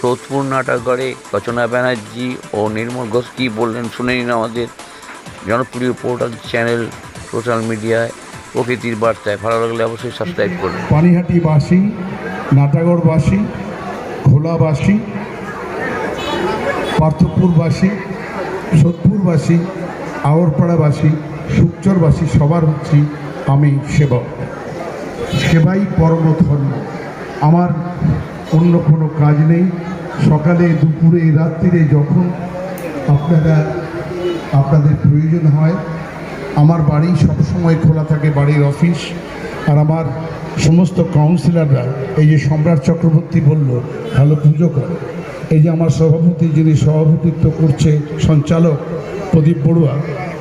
সোদপুর নাটাগড়ে রচনা ব্যানার্জি ও নির্মল ঘোষ কী বললেন শুনে নিন আমাদের জনপ্রিয় পোর্টাল চ্যানেল সোশ্যাল মিডিয়ায় প্রকৃতির বার্তায়। ভালো লাগলে অবশ্যই সাবস্ক্রাইব করুন। পানিহাটিবাসী, নাটাগড়বাসী, ঘোলাবাসী, পার্থপুরবাসী, সোদপুরবাসী, আওরপাড়াবাসী, সুকচরবাসী সবার হচ্ছি আমি সেবক। সেবাই পরম ধর্ম। আমার অন্য কোনো কাজ নেই। সকালে, দুপুরে, রাত্রিরে যখন আপনাদের প্রয়োজন হয়, আমার বাড়ি সবসময় খোলা থাকে, বাড়ির অফিস। আর আমার সমস্ত কাউন্সিলররা, এই যে সম্রাট চক্রবর্তী বলল ভালো পুজো করে, এই যে আমার সভাপতি যিনি সভাপতিত্ব করছে সঞ্চালক প্রদীপ বড়ুয়া,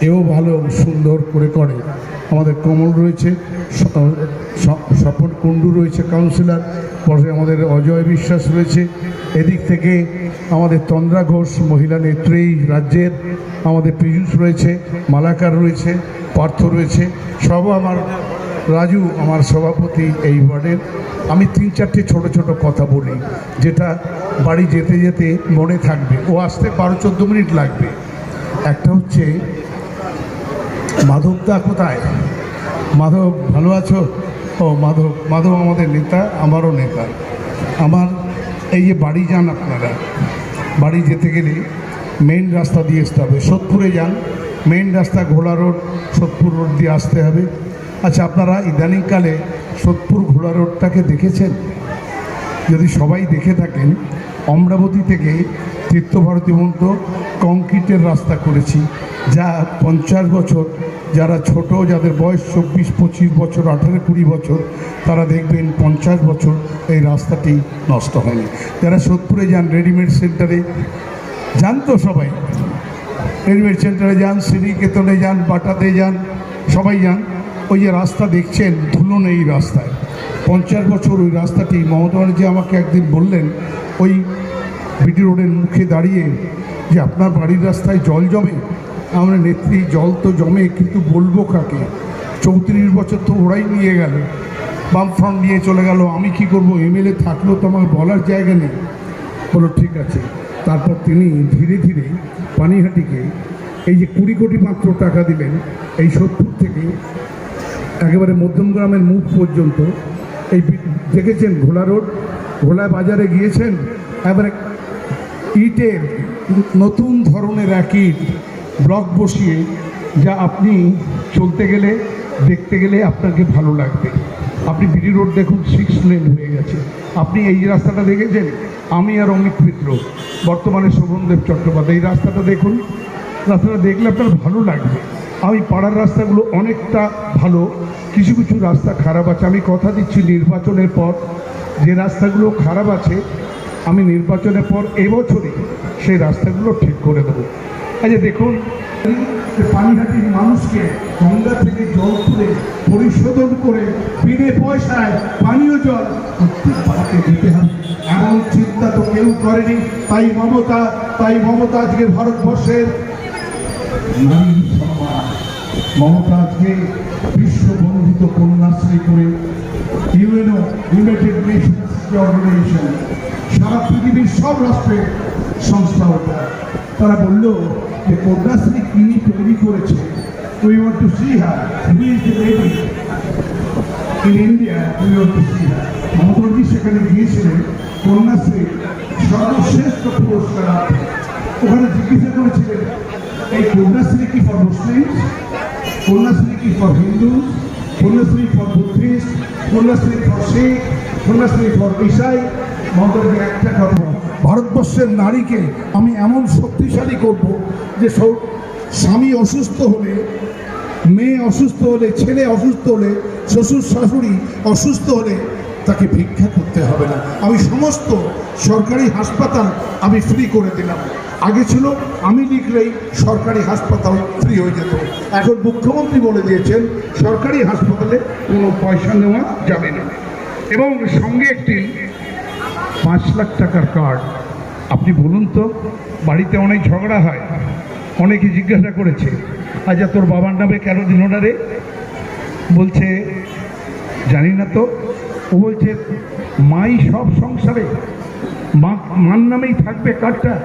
এও ভালো সুন্দর করে। আমাদের কমল রয়েছে, স্বপন কুণ্ডু রয়েছে কাউন্সিলর, পরে আমাদের অজয় বিশ্বাস রয়েছে, এদিক থেকে আমাদের তন্দ্রা ঘোষ মহিলা নেত্রী রাজ্যের, আমাদের পীযূষ রয়েছে, মালাকার রয়েছে, পার্থ রয়েছে, সব আমার রাজু আমার সভাপতি এই ওয়ার্ডের। আমি 3-4টে ছোট কথা বলি যেটা বাড়ি যেতে যেতে মনে থাকবে। ও আসতে 12-14 মিনিট লাগবে। একটা হচ্ছে মাধবদা কোথায়? মাধব ভালো আছো? ও মাধব আমাদের নেতা, আমারও নেতা। আমার এই যে বাড়ি যান, আপনারা বাড়ি যেতে গেলে মেইন রাস্তা দিয়ে আসতে হবে। সোদপুরে যান, মেইন রাস্তা ঘোড়া রোড, সোদপুর রোড দিয়ে আসতে হবে। আচ্ছা, আপনারা ইদানিংকালে সোদপুর ঘোড়া রোডটাকে দেখেছেন? যদি সবাই দেখে থাকেন, অমরাবতী থেকে তীর্থভারতী পর্যন্ত কংক্রিটের রাস্তা করেছি, যা 50 বছর, যারা ছোট, যাদের বয়স 24-25 বছর, 18-20 বছর, তারা দেখবেন 50 বছর এই রাস্তাটি নষ্ট হয়নি। যারা সোদপুরে যান, রেডিমেড সেন্টারে যান তো সবাই, রেডিমেড সেন্টারে যান, শ্রীনিকেতনে যান, বাটাতে যান, সবাই যান, ওই যে রাস্তা দেখছেন ধুলো নেই রাস্তায়। 50 বছর ওই রাস্তাটি, মমতা ব্যানার্জি আমাকে একদিন বললেন ওই বিটি রোডের মুখে দাঁড়িয়ে যে আপনার বাড়ির রাস্তায় জল জমে। আমরা নেত্রী, জল তো জমে, কিন্তু বলবো কাকে? 34 বছর তো ওরাই নিয়ে গেল, বামফ্রন্ট নিয়ে চলে গেল, আমি কি করব? এমএলএ থাকলেও তো আমার বলার জায়গা নেই। বলো ঠিক আছে। তারপর তিনি ধীরে ধীরে পানিহাটিকে এই যে 20 কোটি মাত্র টাকা দিলেন, এই সোদপুর থেকে একেবারে মধ্যমগ্রামের মুখ পর্যন্ত। এই দেখেছেন ঘোলা রোড, ঘোলা বাজারে গিয়েছেন, এবারে ইটের নতুন ধরনের এক ইট ব্লক বসিয়ে, যা আপনি চলতে গেলে, দেখতে গেলে আপনাকে ভালো লাগবে। আপনি বিডি রোড দেখুন, 6 লেন হয়ে গেছে। আপনি এই রাস্তাটা দেখেছেন? আমি আর অমিত মিত্র, বর্তমানে শোভনদেব চট্টোপাধ্যায়, এই রাস্তাটা দেখুন। রাস্তাটা দেখলে আপনার ভালো লাগবে। আমি পাড়ার রাস্তাগুলো অনেকটা ভালো, কিছু রাস্তা খারাপ আছে। আমি কথা দিচ্ছি, নির্বাচনের পর যে রাস্তাগুলো খারাপ আছে, আমি নির্বাচনের পর এবছরই সেই রাস্তাগুলো ঠিক করে দেবো। আচ্ছা দেখুন, পানিহাটির মানুষকে গঙ্গা থেকে জল তুলে পরিশোধন করে বিনে পয়সায় পানীয় জল প্রত্যেক বাড়িতে দিতে হবে, এমন চিন্তা তো কেউ করেনি। তাই মমতা আজকে ভারতবর্ষের নারী সম্মান, মমতা আজকে বিশ্ববন্ধিত কন্যাশ্রী করে ইউএনও, ইউনাইটেড নেশনস অর্গানাইজেশন, সারা পৃথিবীর সব রাষ্ট্রের সংস্থা ওটা, তারা বলল যে কন্যাশ্রী কি তৈরি করেছে। We want to see her, he is the lady in India, we want to see her. Mamataji সেখানে গিয়েছিলেন কন্যাশ্রী সর্বশ্রেষ্ঠ পুরস্কার। ওখানে জিজ্ঞাসা করেছিলেন, এই কন্যাশ্রী কি ফর মুসলিম, কন্যাশ্রী কি for Hindu, Kanyashree for Buddhist, Kanyashree for Sikh, Kanyashree for ইসাই? মমতাজি একটা কথা, ভারতবর্ষের নারীকে আমি এমন শক্তিশালী করব যে স্বামী অসুস্থ হলে, মেয়ে অসুস্থ হলে, ছেলে অসুস্থ হলে, শ্বশুর শাশুড়ি অসুস্থ হলে তাকে ভিক্ষা করতে হবে না। আমি সমস্ত সরকারি হাসপাতাল আমি ফ্রি করে দিলাম। আগে ছিল আমি লিখলেই সরকারি হাসপাতাল ফ্রি হয়ে যেত। এখন মুখ্যমন্ত্রী বলে দিয়েছেন সরকারি হাসপাতালে কোনো পয়সা নেওয়া যাবে না, এবং সঙ্গে একটি 5 লাখ টাকার কার্ড। আপনি বলুন তো, বাড়িতে অনেক ঝগড়া হয়, অনেকে জিজ্ঞাসা করেছে, আচ্ছা তোর বাবার নামে কেন দিল না রে? বলছে জানি না তো। ও বলছে মাই সব সংসারে, মার নামেই থাকবে কার্ডটা।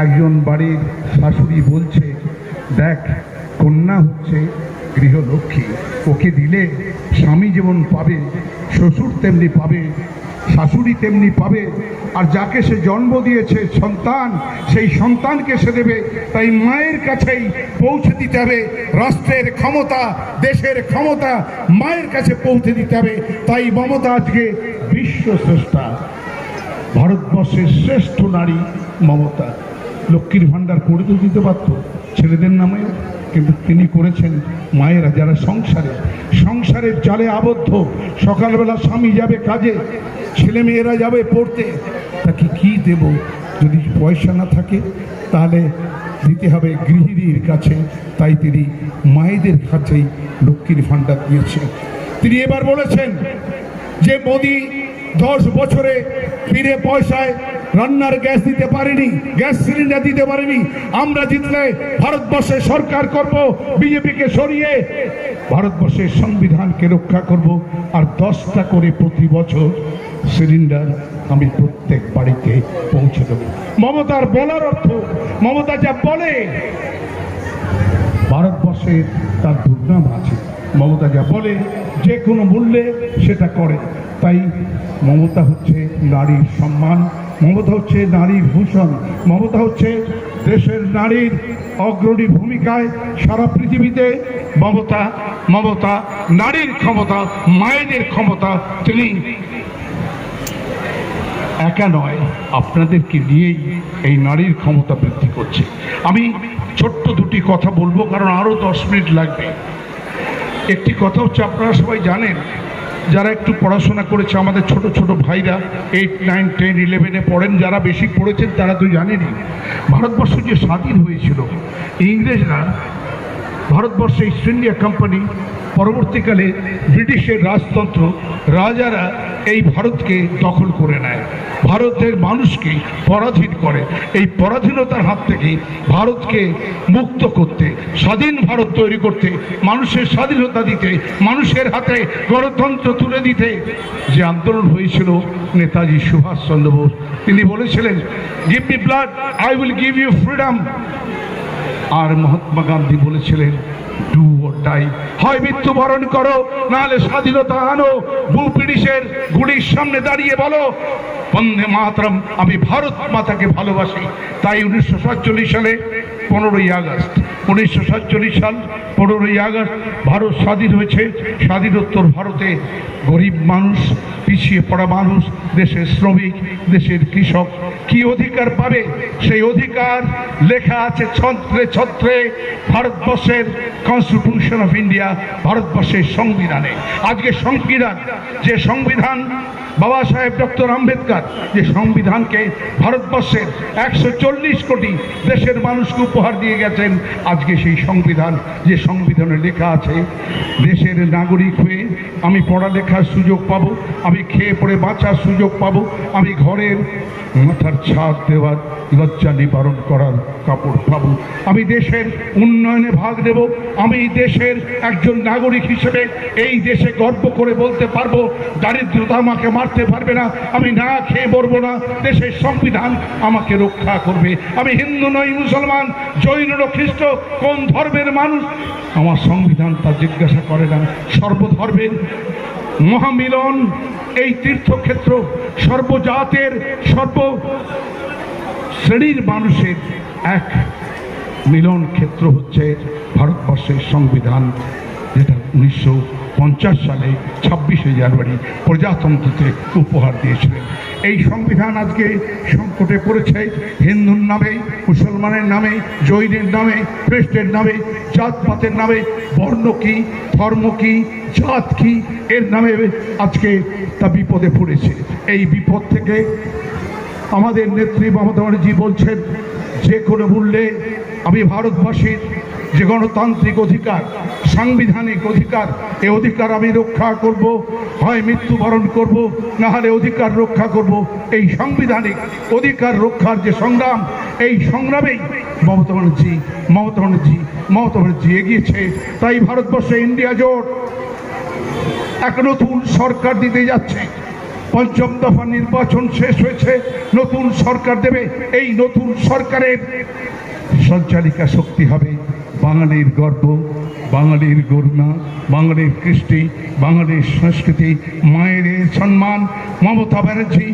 একজন বাড়ির শাশুড়ি বলছে, দেখ কন্যা হচ্ছে গৃহলক্ষ্মী, ওকে দিলে স্বামী যেমন পাবে, শ্বশুর তেমনি পাবে, শাশুড়ি তেমনি পাবে, আর যাকে সে জন্ম দিয়েছে সন্তান, সেই সন্তানকে সে দেবে। তাই মায়ের কাছেই পৌঁছে দিতে হবে রাষ্ট্রের ক্ষমতা, দেশের ক্ষমতা মায়ের কাছে পৌঁছে দিতে হবে। তাই মমতা আজকে বিশ্ব শ্রেষ্ঠা, ভারতবর্ষের শ্রেষ্ঠ নারী মমতা। লক্ষ্মীর ভাণ্ডার করে তো দিতে পারত ছেলেদের নামে, কিন্তু তিনি করেছেন মায়েরা যারা সংসারের জালে আবদ্ধ, সকালবেলা স্বামী যাবে কাজে, ছেলে মেয়েরা যাবে পড়তে, তাকে কি দেব? যদি পয়সা না থাকে তাহলে দিতে হবে গৃহিণীর কাছে। তাই তিনি মায়েদের কাছেই লক্ষ্মীর ভাণ্ডার দিয়েছে। তিনি এবার বলেছেন যে মোদি 10 বছরে ফিরে পয়সায় রান্নার গ্যাস দিতে পারেনি, গ্যাস সিলিন্ডার দিতে পারেনি। আমরা জিতলে ভারতবর্ষের সরকার করব, বিজেপিকে সরিয়ে ভারতবর্ষের সংবিধানকে রক্ষা করব, আর 10টা করে প্রতি বছর সিলিন্ডার আমি প্রত্যেক বাড়িতে পৌঁছে দেব। মমতার বলার অর্থ, মমতা যা বলে ভারতবর্ষের তার দুর্নাম আছে। মমতা যা বলে যে কোনো মূল্যে সেটা করে। তাই মমতা হচ্ছে নারীর সম্মান, মমতা হচ্ছে নারীর ভূষণ, মমতা হচ্ছে দেশের নারীর অগ্রণী ভূমিকায় সারা পৃথিবীতে। মমতা নারীর ক্ষমতা, মায়েদের ক্ষমতা। তিনি একা নয়, আপনাদেরকে নিয়েই এই নারীর ক্ষমতা বৃদ্ধি করছে। আমি ছোট্ট দুটি কথা বলবো, কারণ আরও 10 মিনিট লাগবে। একটি কথা হচ্ছে, আপনারা সবাই জানেন, যারা একটু পড়াশোনা করেছে, আমাদের ছোট ছোট ভাইরা 8, 9, 10, 11-এ পড়েন, যারা বেশি পড়েছেন তারা তো জানেনই, ভারতবর্ষ যে স্বাধীন হয়েছিল, ইংরেজরা ভারতবর্ষে ইস্ট ইন্ডিয়া কোম্পানি, পরবর্তীকালে ব্রিটিশের রাজতন্ত্র, রাজারা এই ভারতকে দখল করে নেয়, ভারতের মানুষকে পরাধীন করে। এই পরাধীনতার হাত থেকে ভারতকে মুক্ত করতে, স্বাধীন ভারত তৈরি করতে, মানুষের স্বাধীনতা দিতে, মানুষের হাতে গণতন্ত্র তুলে দিতে যে আন্দোলন হয়েছিল, নেতাজি সুভাষচন্দ্র বোস তিনি বলেছিলেন, give me blood, I will give you freedom. আর মহাত্মা গান্ধী বলেছিলেন, ডু অর ডাই, হয় মৃত্যুবরণ করো, নাহলে স্বাধীনতা আনো। ব্রিটিশের গুলির সামনে দাঁড়িয়ে বলো, বন্দে মাতরম, আমি ভারত মাতাকে ভালোবাসি। তাই 1947 সালে 15ই আগস্ট, 1947 সাল 15ই আগস্ট ভারত স্বাধীন হয়েছে। স্বাধীনোত্তর ভারতে গরিব মানুষ, পিছিয়ে পড়া মানুষ, দেশের শ্রমিক, দেশের কৃষক কি অধিকার পাবে? সেই অধিকার লেখা আছে ছত্রে ছত্রে ভারতবর্ষের কনস্টিটিউশন অফ ইন্ডিয়া, ভারতবর্ষের সংবিধানে। আজকে সংবিধান, যে সংবিধান বাবা সাহেব ডক্টর আম্বেদকর যে সংবিধানকে ভারতবর্ষের 140 কোটি দেশের মানুষকে উপহার দিয়ে গেছেন, আজকে সেই সংবিধান, যে সংবিধানে লেখা আছে, দেশের নাগরিক হয়ে আমি পড়ালেখার সুযোগ পাবো, আমি খেয়ে পড়ে বাঁচার সুযোগ পাবো, আমি ঘরের মাথার ছাদ দেওয়ার, লজ্জা নিবারণ করার কাপড় পাবো, আমি দেশের উন্নয়নে ভাগ নেব, আমি দেশের একজন নাগরিক হিসেবে এই দেশে গর্ব করে বলতে পারবো, দারিদ্রতা আমাকে মারতে পারবে না, আমি না খেয়ে মরবো না, দেশের সংবিধান আমাকে রক্ষা করবে। আমি হিন্দু নই, মুসলমান, জৈন না খ্রিস্ট, কোন ধর্মের মানুষ, আমার সংবিধান তা জিজ্ঞাসা করে না। সর্বধর্মের মহামিলন, এই তীর্থক্ষেত্র, সর্বজাতের সর্ব শ্রেণীর মানুষের এক মিলন ক্ষেত্র হচ্ছে ভারতবর্ষের সংবিধান, যেটা 1950 সালে 26শে জানুয়ারি প্রজাতন্ত্রকে উপহার দিয়েছিলেন। এই সংবিধান আজকে সংকটে পড়েছে হিন্দুর নামে, মুসলমানের নামে, জৈনের নামে, খ্রিস্টের নামে, জাতপাতের নামে। বর্ণ কি, ধর্ম কি, জাত কি, এর নামে আজকে তা বিপদে পড়েছে। এই বিপদ থেকে আমাদের নেত্রী মমতা ব্যানার্জি বলছেন, যে কোনো মূল্যে আমি ভারতবাসীর যে গণতান্ত্রিক অধিকার, সাংবিধানিক অধিকার, এই অধিকার আমি রক্ষা করব, হয় মৃত্যুবরণ করব, না হলে অধিকার রক্ষা করব। এই সাংবিধানিক অধিকার রক্ষার যে সংগ্রাম, এই সংগ্রামেই মমতা ব্যানার্জি এগিয়েছে। তাই ভারতবর্ষে ইন্ডিয়া জোট এক নতুন সরকার দিতে যাচ্ছে। পঞ্চম দফা নির্বাচন শেষ হয়েছে, নতুন সরকার দেবে। এই নতুন সরকারের সঞ্চালিকা শক্তি হবে বাঙালির গর্ব, বাঙালির গরিমা, বাঙালির কৃষ্টি, বাঙালির সংস্কৃতি, মায়ের সম্মান। মমতা ব্যানার্জি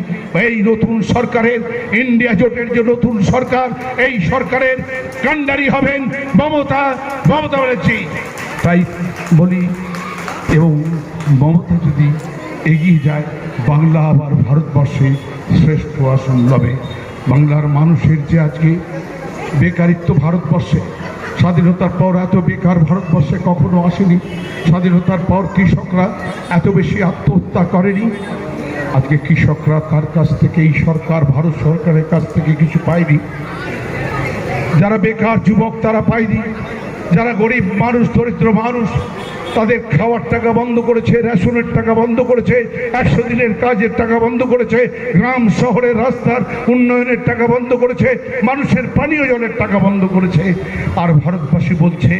এই নতুন সরকারের, ইন্ডিয়া জোটের যে নতুন সরকার, এই সরকারের কাণ্ডারি হবেন মমতা ব্যানার্জি। তাই বলি, এবং মমতা যদি এগিয়ে যায়, বাংলা আবার ভারতবর্ষে শ্রেষ্ঠ আসন লবে। বাংলার মানুষের যে আজকে বেকারিত্ব, ভারতবর্ষে স্বাধীনতার পর এত বেকার ভারতবর্ষে কখনো আসেনি। স্বাধীনতার পর কৃষকরা এত বেশি আত্মহত্যা করেনি। আজকে কৃষকরা তার কাছ থেকে, এই সরকার, ভারত সরকারের কাছ থেকে কিছু পায়নি। যারা বেকার যুবক তারা পায়নি। যারা গরিব মানুষ, দরিদ্র মানুষ, তাদের খাওয়ার টাকা বন্ধ করেছে, রেশনের টাকা বন্ধ করেছে, 100 দিনের কাজের টাকা বন্ধ করেছে, গ্রাম শহরের রাস্তার উন্নয়নের টাকা বন্ধ করেছে, মানুষের পানীয় জলের টাকা বন্ধ করেছে। আর ভারতবাসী বলছে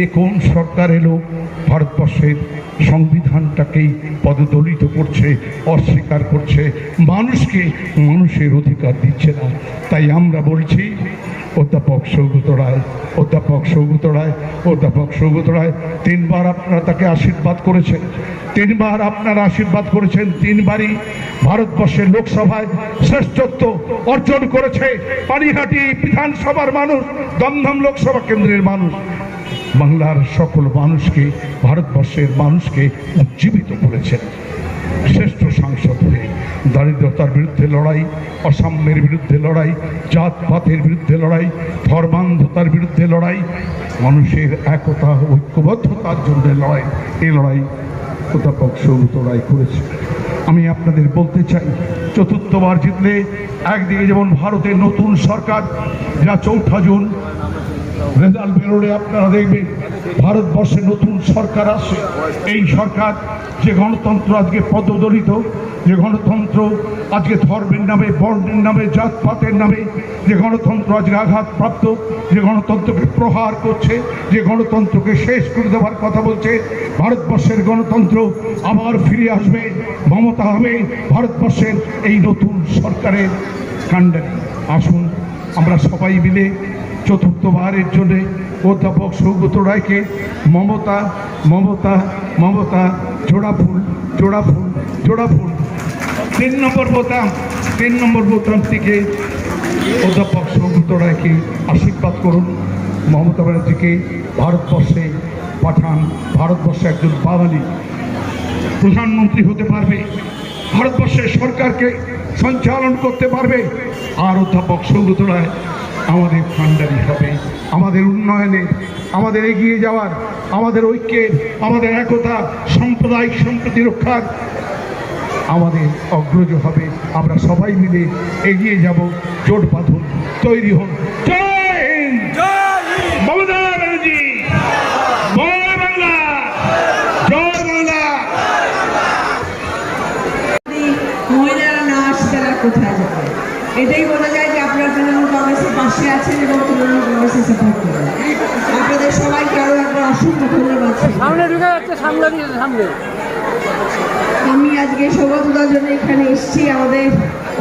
এ কোন সরকার এলো, ভারতবর্ষের সংবিধানটাকেই পদদলিত করছে, অস্বীকার করছে, মানুষকে মানুষের অধিকার দিচ্ছে না। তাই আমরা বলছি, অধ্যাপক সৌগত রায়, অধ্যাপক সৌগত রায়, অধ্যাপক সৌগত রায়, 3 বার আপনারা তাকে আশীর্বাদ করেছেন, 3 বার আপনারা আশীর্বাদ করেছেন, 3 বারই ভারতবর্ষের লোকসভায় শ্রেষ্ঠত্ব অর্জন করেছে। পানিহাটি বিধানসভার মানুষ, দমদম লোকসভা কেন্দ্রের মানুষ, বাংলার সকল মানুষকে, ভারতবর্ষের মানুষকে উজ্জীবিত করেছেন। শ্রেষ্ঠ সাংসদ হয়ে দারিদ্রতার বিরুদ্ধে লড়াই, অসাম্যের বিরুদ্ধে লড়াই, জাতপাতের বিরুদ্ধে লড়াই, ধর্মান্ধতার বিরুদ্ধে লড়াই, মানুষের একতা, ঐক্যবদ্ধতার জন্য লড়াই, এই লড়াই অধ্যাপক সৌগত রায় করেছে। আমি আপনাদের বলতে চাই, চতুর্থবার জিতলে একদিকে যেমন ভারতের নতুন সরকার, যা 4 জুন রেজাল্ট বেরোলে আপনারা দেখবেন ভারতবর্ষে নতুন সরকার আসছে। এই সরকার যে গণতন্ত্র আজকে পদদলিত, যে গণতন্ত্র আজকে ধর্মের নামে, বর্ণের নামে, জাতপাতের নামে যে গণতন্ত্র আজকে আঘাতপ্রাপ্ত, যে গণতন্ত্রকে প্রহার করছে, যে গণতন্ত্রকে শেষ করে দেওয়ার কথা বলছে, ভারতবর্ষের গণতন্ত্র আবার ফিরে আসবে। মমতা হবে ভারতবর্ষের এই নতুন সরকারের কাণ্ডারি। আসুন আমরা সবাই মিলে চতুর্থবারের জন্য অধ্যাপক সৌগত রায়কে মমতা মমতা মমতা, জোড়া ফুল জোড়া ফুল জোড়া ফুল, 3 নম্বর বোতাম, 3 নম্বর বোতাম থেকে অধ্যাপক সৌগত রায়কে আশীর্বাদ করুন। মমতা ব্যানার্জিকে ভারতবর্ষে পাঠান। ভারতবর্ষে একজন বাঙালি প্রধানমন্ত্রী হতে পারবে, ভারতবর্ষের সরকারকে সঞ্চালন করতে পারবে। আর অধ্যাপক সৌগত রায় আমাদের কাণ্ডারি হবে, আমাদের উন্নয়নে, আমাদের এগিয়ে যাওয়ার, আমাদের ঐক্যের, আমাদের একতা, সাম্প্রদায়িক সম্প্রীতি রক্ষার আমাদের অগ্রজ হবে। আমরা সবাই মিলে এগিয়ে যাব। জোট বাঁধুন, তৈরি হন। জয় হিন্দ, মমতা ব্যানার্জি, জয় বাংলা, জয় বাংলা। মহিলারা না আসে তারা কোথায় যাবে? এটাই বলা যায় যে আপনারা তৃণমূল কংগ্রেসের পাশে আছেন এবং তৃণমূল কংগ্রেসের সাপোর্ট করেন। আপনাদের সবাইকে আরও একবার অসংখ্য ধন্যবাদ। আমি আজকে সৌগতদার জন্য এখানে এসেছি। আমাদের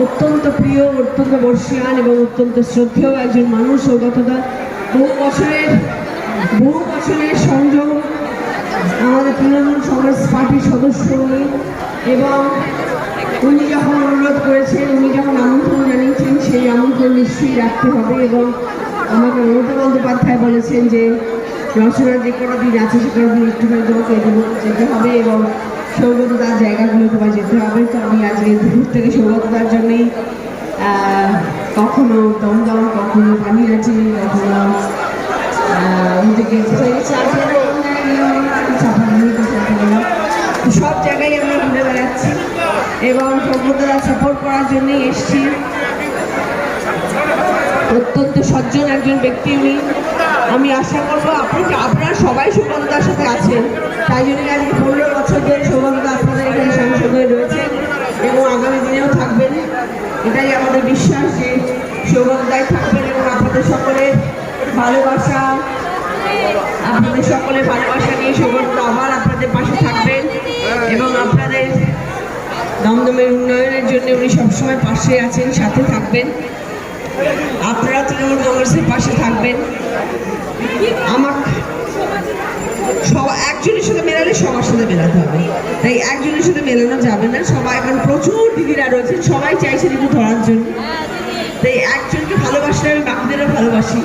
অত্যন্ত প্রিয়, অত্যন্ত বর্ষীয়ান এবং অত্যন্ত শ্রদ্ধেয় একজন মানুষ সৌগতদা। বহু বছরের সংযোগ আমাদের তৃণমূল কংগ্রেস পার্টির সদস্য উনি, এবং উনি যখন অনুরোধ করেছেন, উনি যখন আমন্ত্রণ জানিয়েছেন, সেই আমন্ত্রণ নিশ্চয়ই রাখতে হবে। এবং আমাকে মমতা বন্দ্যোপাধ্যায় বলেছেন যে রচনার যে কোনো দিন আছে সে কোনো দিন একটুখানি তোমাকে যেতে হবে এবং সৌগতদার জায়গাগুলো তোমায় যেতে হবে। তো আমি আজকে দুপুর থেকে সৌগতদার জন্যেই কখনো দমদম, কখনো পানিহাটি, কখনো সব জায়গায় আমরা ঘুরে বেড়াচ্ছি এবং সৌগতদার সাপোর্ট করার জন্যই এসছি। অত্যন্ত সজ্জন একজন ব্যক্তি উনি। আমি আশা করবো আপনারা সবাই সৌগতদার সাথে আছেন, তাই জন্য আজকে 15 বছর ধরে সৌগতদা আপনাদের এখানে সাংসদ হয়ে রয়েছেন এবং আগামী দিনেও থাকবেন। এটাই আমাদের বিশ্বাস যে সৌগতদাই থাকবেন এবং আপনাদের সকলের ভালোবাসা নিয়ে সৌগতদা আবার আপনাদের পাশে থাকবেন এবং আপনাদের দমদমের উন্নয়নের জন্য উনি সবসময় পাশে আছেন, সাথে থাকবেন। আপনারা তৃণমূল কংগ্রেসের পাশে থাকবেন। একজনের সাথে মেলালে সবার সাথে মেলাতে হবে, তাই একজনের সাথে মেলানো যাবে না। সবাই এখন প্রচুর দিদিরা রয়েছেন, সবাই চাইছেন একটু ধরার জন্য, তাই একজনকে ভালোবাসলে আমি বাকিদেরও ভালোবাসি।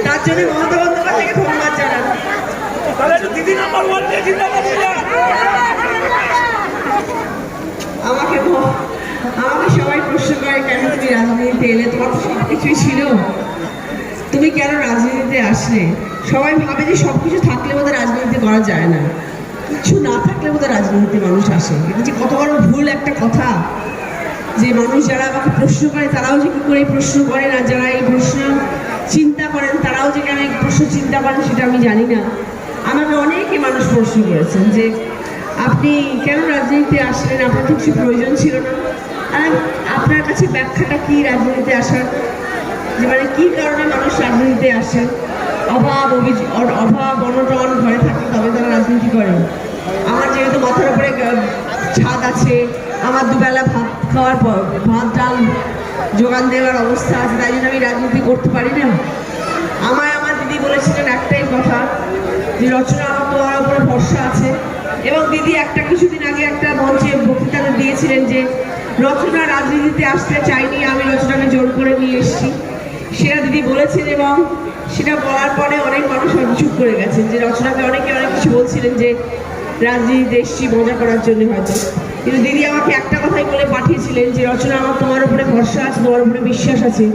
তার জন্য মমতা বন্দ্যোপাধ্যায়কে ধন্যবাদ জানান। আমাকে সবাই প্রশ্ন করে, কেন তুমি রাজনীতিতে এলে? তোমার তো সব কিছুই ছিল, তুমি কেন রাজনীতিতে আসলে? সবাই ভাবে যে সব কিছু থাকলে বোধহয় রাজনীতি করা যায় না, কিছু না থাকলে বোধহয় রাজনীতিতে মানুষ আসে। এটা যে কত বড় ভুল একটা কথা, যে মানুষ যারা আমাকে প্রশ্ন করে তারাও যে কী করে প্রশ্ন করে না, যারা এই প্রশ্ন চিন্তা করেন তারাও যে কেন এই প্রশ্ন চিন্তা করেন সেটা আমি জানি না। আমাকে অনেকে মানুষ প্রশ্ন করেছেন যে আপনি কেন রাজনীতিতে আসলেন, আপনার তো কিছু প্রয়োজন ছিল না। আর আপনার কাছে ব্যাখ্যাটা কি রাজনীতিতে আসার, যে মানে কী কারণে মানুষ রাজনীতিতে আসেন? অভাব অনটন ঘরে থাকে তবে তারা রাজনীতি করেন। আমার যেহেতু মাথার উপরে ছাদ আছে, আমার দুবেলা ভাত খাওয়ার পর ভাত ডাল যোগান দেওয়ার অবস্থা আছে, তাই জন্য আমি রাজনীতি করতে পারি না। আমার দিদি বলেছিলেন একটাই কথা, যে রচনা আমার তোমার উপরে ভরসা আছে। এবং দিদি কিছুদিন আগে একটা মঞ্চে বক্তৃতা দিয়েছিলেন যে রচনা রাজনীতিতে আসতে চাইনি, আমি রচনাকে জোর করে নিয়ে এসেছি, সেটা দিদি বলেছেন। এবং সেটা বলার পরে অনেক মানুষ চুপ করে গেছেন, যে রচনাকে অনেকে অনেক কিছু বলছিলেন যে রাজনীতিতে এসেছি মজা করার জন্য হয়তো, কিন্তু দিদি আমাকে একটা কথাই বলে পাঠিয়েছিলেন যে রচনা আমার তোমার উপরে ভরসা আছে, তোমার উপরে বিশ্বাস আছে।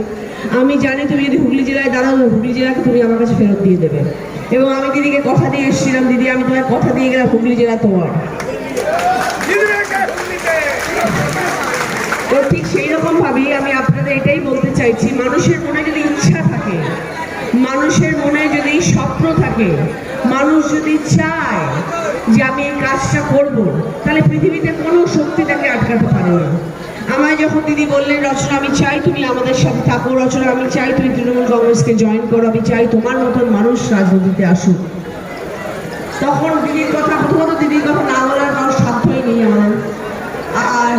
আমি জানি তুমি যদি হুগলি জেলায় দাঁড়াও, হুগলি জেলাকে তুমি আমার কাছে ফেরত দিয়ে দেবে। এবং আমি দিদিকে কথা দিয়ে এসেছিলাম, দিদি আমি তোমার কথা দিয়ে গেলাম, হুগলি জেলা তোমার। তো ঠিক সেই রকম ভাবেই আমি আপনাদের এটাই বলতে চাইছি, মানুষের মনে যদি ইচ্ছা থাকে, মানুষের মনে যদি স্বপ্ন থাকে, মানুষ যদি চায় যে আমি এই কাজটা করব, তাহলে পৃথিবীতে কোনো শক্তি তাকে আটকাতে পারে না। আমায় যখন দিদি বললেন রচনা আমি চাই তুমি আমাদের সাথে থাকো, রচনা আমি চাই তুমি তৃণমূল কংগ্রেসকে জয়েন করো, আমি চাই তোমার মতন মানুষ রাজনীতিতে আসুক, তখন দিদির কথা, প্রথমত দিদির কথা না বলার কারো সাধ্যই নেই আমাদের। আর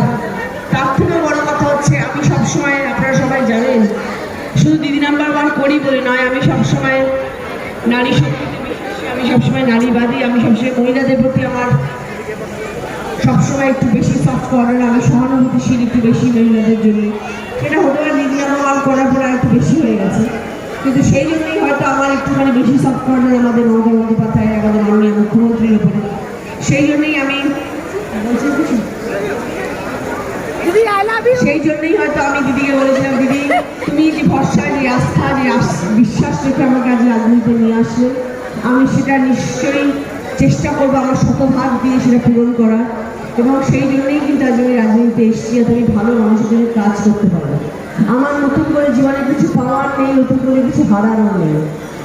তার থেকেও বড় কথা হচ্ছে, আমি সবসময়, আপনারা সবাই জানেন, শুধু দিদি নাম্বার 1 করি বলে নয়, আমি সবসময় নারী শক্তিতে বিশ্বাসী, আমি সবসময় নারীবাদী, আমি সবসময় মহিলাদের প্রতি আমার সবসময় একটু বেশি সফট কর্নার, আমি সহানুভূতিশীল একটু বেশি মহিলাদের জন্য। সেটা হতে পারে দিদি নাম্বার 1 করার পরে একটু বেশি হয়ে গেছে, কিন্তু সেই জন্যই হয়তো আমার একটুখানি বেশি সফট কর্নার আমাদের মমতা বন্দ্যোপাধ্যায়, আমাদের মাননীয় মুখ্যমন্ত্রীর উপরে। সেই জন্যই হয়তো আমি দিদিকে বলেছিলাম, দিদি তুমি যে ভরসা, যে আস্থা, যে বিশ্বাস রেখে আমার কাছে রাজনীতিতে নিয়ে আসলে, আমি সেটা নিশ্চয়ই চেষ্টা করবো আমার শতভাগ দিয়ে সেটা পূরণ করার। এবং সেই জন্যই কিন্তু আজ আমি রাজনীতিতে এসেছি, যাতে আমি ভালো মানুষের জন্য কাজ করতে পারবো। আমার নতুন করে জীবনে কিছু পাওয়ার নেই, নতুন করে কিছু হারারও নেই,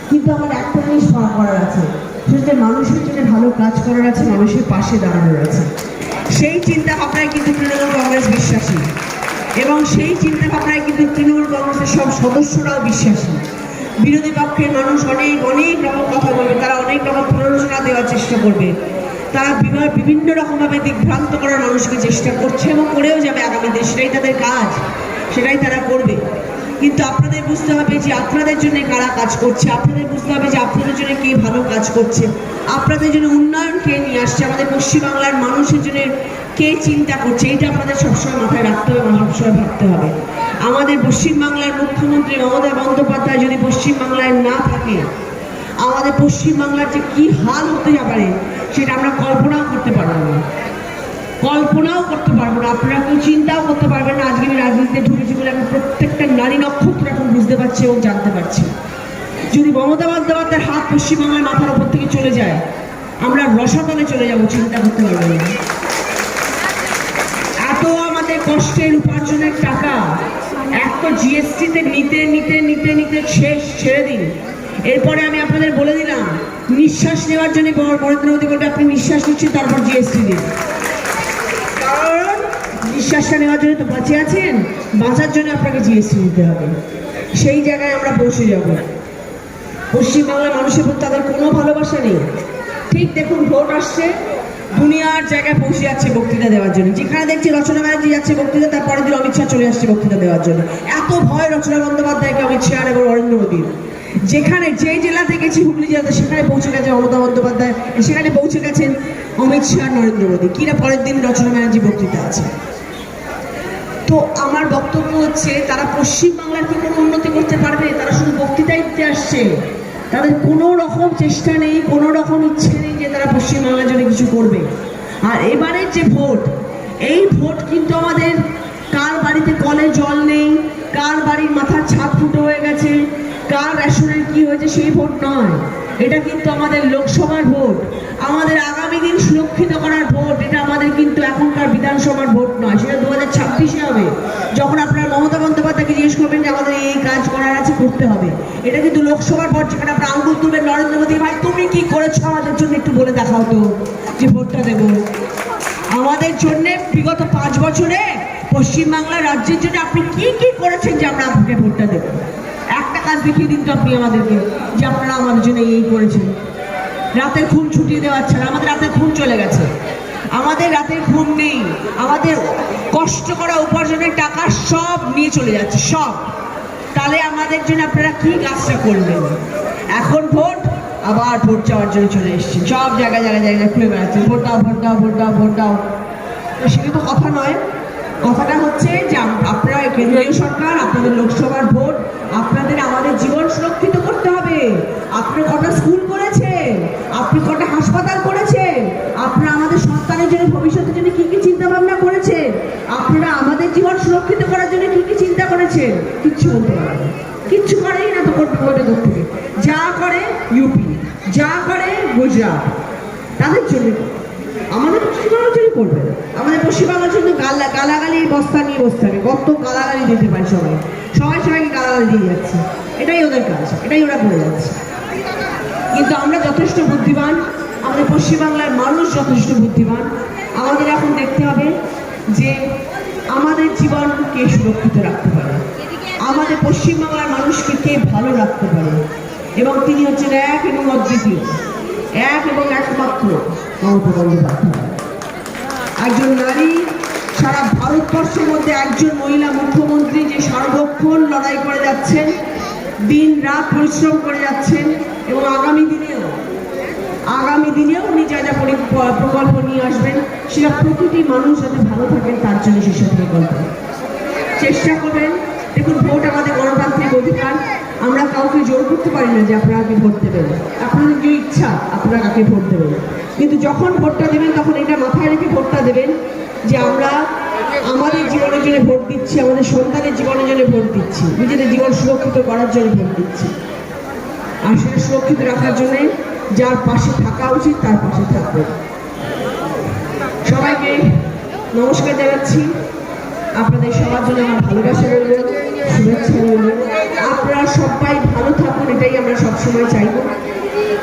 কিন্তু আমার একটা জিনিস করার আছে, সেটা মানুষের জন্য ভালো কাজ করার আছে, মানুষের পাশে দাঁড়ানোর আছে। সেই চিন্তা ভাবনায় কিন্তু তৃণমূল কংগ্রেস বিশ্বাসী, এবং সেই চিন্তা ভাবনায় কিন্তু তৃণমূল কংগ্রেসের সব সদস্যরাও বিশ্বাসী। বিরোধী পক্ষের মানুষ অনেক রকম কথা বলবে, তারা অনেক রকম প্ররোচনা দেওয়ার চেষ্টা করবে, তারা বিভিন্ন রকমভাবে দিগ্ভ্রান্ত করার মানুষকে চেষ্টা করছে এবং করেও যাবে আগামীতে, সেটাই তাদের কাজ, সেটাই তারা করবে। কিন্তু আপনাদের বুঝতে হবে যে আপনাদের জন্য কারা কাজ করছে, আপনাদের বুঝতে হবে যে আপনাদের জন্য কে ভালো কাজ করছে, আপনাদের জন্য উন্নয়ন কে নিয়ে আসছে, আমাদের পশ্চিমবাংলার মানুষের জন্য কে চিন্তা করছে, এটা আপনাদের সবসময় মাথায় রাখতে হবে, সবসময় ভাবতে হবে। আমাদের পশ্চিমবাংলার মুখ্যমন্ত্রী মমতা বন্দ্যোপাধ্যায় যদি পশ্চিমবাংলায় না থাকে, আমাদের পশ্চিমবাংলার যে কি হাল হতে পারে সেটা আমরা কল্পনাও করতে পারবো না, আপনারা কেউ চিন্তাও করতে পারবেন না। আজকে আমি রাজনীতিতে ঢুকেছি বলে আমি প্রত্যেকটা নারী নক্ষত্র এখন বুঝতে পারছি এবং জানতে পারছি। যদি মমতা বন্দ্যোপাধ্যায়ের হাত পশ্চিমবাংলার মাথার উপর থেকে চলে যায়, আমরা রসাতলে চলে যাব, চিন্তা করতে পারবেন না। এত আমাদের কষ্টের উপার্জনের টাকা এত জিএসটিতে নিতে শেষ, ছেড়ে দিন। এরপরে আমি আপনাদের বলে দিলাম, নিঃশ্বাস নেওয়ার জন্য নরেন্দ্র মোদী বলবে আপনি নিঃশ্বাস নিচ্ছেন, তারপর জিএসটি দিন, কারণ নিঃশ্বাসটা নেওয়ার জন্য তো বেঁচে আছেন, বাঁচার জন্য আপনাকে জিএসটি দিতে হবে। সেই জায়গায় আমরা পৌঁছে যাব। পশ্চিমবাংলার মানুষের প্রতি তাদের কোনো ভালোবাসা নেই, ঠিক দেখুন ভোট আসছে, দুনিয়ার জায়গায় পৌঁছে যাচ্ছে বক্তৃতা দেওয়ার জন্য। যেখানে দেখছি রচনা ব্যানার্জি যাচ্ছে বক্তৃতা, তার পরের দিন অমিত শাহ চলে আসছে বক্তৃতা দেওয়ার জন্য। এত ভয় রচনা বন্দ্যোপাধ্যায়কে অমিত শাহ এবং নরেন্দ্র মোদীর। যেখানে যে জেলাতে গেছি, হুগলি জেলাতে, সেখানে পৌঁছে গেছে মমতা বন্দ্যোপাধ্যায়, সেখানে পৌঁছে গেছেন অমিত শাহ, নরেন্দ্র মোদী। কিনা পরের দিন রচনা ব্যানার্জি বক্তৃতা আছে। তো আমার বক্তব্য হচ্ছে, তারা পশ্চিমবাংলার কি কোনো উন্নতি করতে পারবে? তারা শুধু বক্তৃতায় দিতে আসছে, তাদের কোনো রকম চেষ্টা নেই, কোনো রকম ইচ্ছে নেই যে তারা পশ্চিমবাংলার জন্য কিছু করবে। আর এবারের যে ভোট, এই ভোট কিন্তু আমাদের কার বাড়িতে কলে জল নেই, কার বাড়ির মাথার ছাদ ফুটো হয়ে গেছে, কার রেশনের কি হয়েছে সেই ভোট নয়। এটা কিন্তু আমাদের লোকসভার ভোট, আমাদের আগামী দিন সুরক্ষিত করার ভোট। এটা আমাদের কিন্তু এখনকার বিধানসভার ভোট নয়, সেটা 2026-এ হবে, যখন আপনারা মমতা বন্দ্যোপাধ্যায়কে জিজ্ঞেস করবেন যে আমাদের এই কাজ করার আছে, করতে হবে। এটা কিন্তু লোকসভার ভোট, যেখানে আপনারা আঙুল তুলবেন নরেন্দ্র মোদী, ভাই তুমি কি করেছো আমাদের জন্য একটু বলে দেখাও তো, যে ভোটটা দেবো আমাদের জন্য। বিগত 5 বছরে পশ্চিমবাংলা রাজ্যের জন্য আপনি কি কি করেছেন যে আমরা আপনাকে ভোটটা দেবো? একটা কাজ দেখিয়ে দিন তো আপনি আমাদেরকে, যে আপনারা আমাদের জন্য এই করেছেন। রাতের ঘুম ছুটিয়ে দেওয়া হচ্ছে, আমাদের রাতের ঘুম চলে গেছে, আমাদের রাতের ঘুম নেই, আমাদের কষ্ট করা উপার্জনের টাকা সব নিয়ে চলে যাচ্ছে, সব। তাহলে আমাদের জন্য আপনারা কি কাজটা করবেন? এখন ভোট, আবার ভোট চাওয়ার জন্য চলে এসছে, সব জায়গায় জায়গায় জায়গায় খুলে বেড়াচ্ছে, ভোট দাও, ভোট দাও, ভোট দাও, ভোট দাও। সেটা তো কথা নয়। কথাটা হচ্ছে যে আপনারা কেন্দ্রীয় সরকার, আপনাদের লোকসভার ভোট, আপনাদের আমাদের জীবন সুরক্ষিত করতে হবে। আপনি কটা স্কুল করেছেন, আপনি কটা হাসপাতাল করেছেন, আপনারা আমাদের সন্তানের জন্য, ভবিষ্যতের জন্য কি কি চিন্তা ভাবনা করেছেন, আপনারা আমাদের জীবন সুরক্ষিত করার জন্য কি কি চিন্তা করেছেন? কিচ্ছু বলতে পারেন, কিচ্ছু করেই না তো করতে থেকে। যা করে ইউপি, যা করে গুজরাট, তাদের জন্য। আমাদের পশ্চিমবাংলার জন্য করবে না, আমাদের পশ্চিমবাংলার জন্য গালাগালি বস্তা নিয়ে বসতে হবে, কত গালাগালি দিতে পারে সবাই, সবাইকে গালাগালি দিয়ে যাচ্ছে, এটাই ওদের কাজ, এটাই ওরা করে যাচ্ছে। কিন্তু আমরা যথেষ্ট বুদ্ধিমান, আমাদের পশ্চিমবাংলার মানুষ যথেষ্ট বুদ্ধিমান। আমাদের এখন দেখতে হবে যে আমাদের জীবন কে সুরক্ষিত রাখতে পারে, আমাদের পশ্চিমবাংলার মানুষকে কে ভালো রাখতে পারে, এবং তিনি হচ্ছেন এক এবং অদ্বিতীয়, এক এবং একমাত্র মমতা বন্দ্যোপাধ্যায়। একজন নারী, সারা ভারতবর্ষের মধ্যে একজন মহিলা মুখ্যমন্ত্রী, যে সার্বক্ষণ লড়াই করে যাচ্ছেন, দিন রাত পরিশ্রম করে যাচ্ছেন, এবং আগামী দিনেও উনি যা যা প্রকল্প নিয়ে আসবেন, সেটা প্রতিটি মানুষ যাতে ভালো থাকেন তার জন্য সেসব প্রকল্প চেষ্টা করবেন। দেখুন, ভোট আমাদের গণতান্ত্রিক অধিকার, আমরা কাউকে জোর করতে পারি না যে আপনারা কাকে ভোট দেবেন, আপনাদের যে ইচ্ছা আপনারা কাকে ভোট দেবেন। কিন্তু যখন ভোটটা দেবেন, তখন এটা মাথায় রেখে ভোটটা দেবেন যে আমরা আমাদের জীবনের জন্য ভোট দিচ্ছি, আমাদের সন্তানের জীবনের জন্য ভোট দিচ্ছি, নিজেদের জীবন সুরক্ষিত করার জন্য ভোট দিচ্ছি। আর সেটা সুরক্ষিত রাখার জন্য যার পাশে থাকা উচিত তার পাশে থাকবে। সবাইকে নমস্কার জানাচ্ছি, আপনাদের সবার জন্য আমার ভালোবাসা রইল, শুভেচ্ছা রইল। আপনারা সবাই ভালো থাকুন, এটাই আমরা সবসময় চাইব।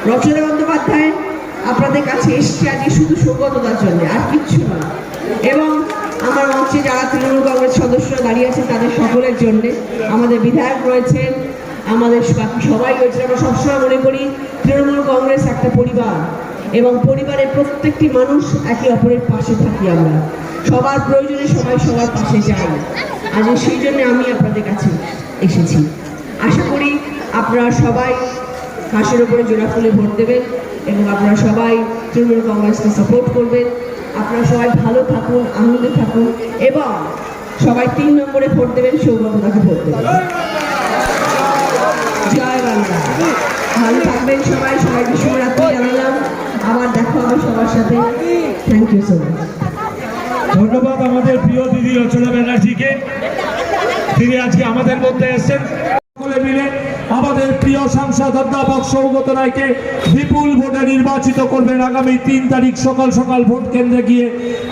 রচনা বন্দ্যোপাধ্যায় আপনাদের কাছে এসছে আজকে শুধু সৌগততার জন্য, আর কিচ্ছু না। এবং আমার মঞ্চে যারা তৃণমূল কংগ্রেস সদস্যরা দাঁড়িয়ে আছেন তাদের সকলের জন্যে, আমাদের বিধায়ক রয়েছেন, আমাদের বাকি সবাই রয়েছে। আমরা সবসময় মনে করি তৃণমূল কংগ্রেস একটা পরিবার, এবং পরিবারের প্রত্যেকটি মানুষ একে অপরের পাশে থাকি, আমরা সবার প্রয়োজনে সবাই সবার পাশে যাই। আজ সেই জন্য আমি আপনাদের কাছে এসেছি। আশা করি আপনারা সবাই ঘাসের ওপরে জোড়া ফুলে ভোট দেবেন, এবং আপনারা সবাই তৃণমূল কংগ্রেসকে সাপোর্ট করবেন। আপনারা সবাই ভালো থাকুন, আনন্দে থাকুন, এবং সবাই 3 নম্বরে ভোট দেবেন, সৌগততাকে ভোট দেবেন। জয় বাংলা। ভালো থাকবেন সবাই, সবাইকে শুভরাত্রি জানালাম। আবার দেখা হবে সবার সাথে। Thank you so much. ধন্যবাদ আমাদের প্রিয় দিদি রচনা ব্যানার্জিকে, তিনি আজকে আমাদের মধ্যে এসেছেন। সকলে মিলে আমাদের প্রিয় সাংসদ অধ্যাপক সৌগত রায়কে বিপুল ভোটে নির্বাচিত করবেন। আগামী 3 তারিখ সকাল সকাল ভোট কেন্দ্রে গিয়ে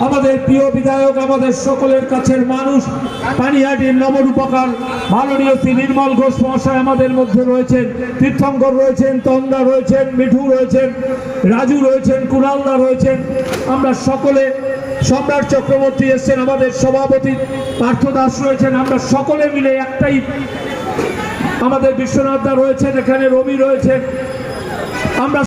আমাদের প্রিয় বিধায়ক, আমাদের সকলের কাছের মানুষ, পানিহাটির নবরূপকার মাননীয় শ্রী নির্মল ঘোষ মহাশয় আমাদের মধ্যে রয়েছেন, তীর্থঙ্কর রয়েছেন, তন্দা রয়েছেন, মিঠু রয়েছেন, রাজু রয়েছেন, কুণালদা রয়েছেন। আমরা সকলে, সম্রাট চক্রবর্তী এসছেন, আমাদের সভাপতি পার্থ দাস রয়েছেন। আমরা সকলে মিলে একটাই, আমাদের বিশ্বনাথ দা রয়েছেন, এখানে রবি রয়েছেন। আমরা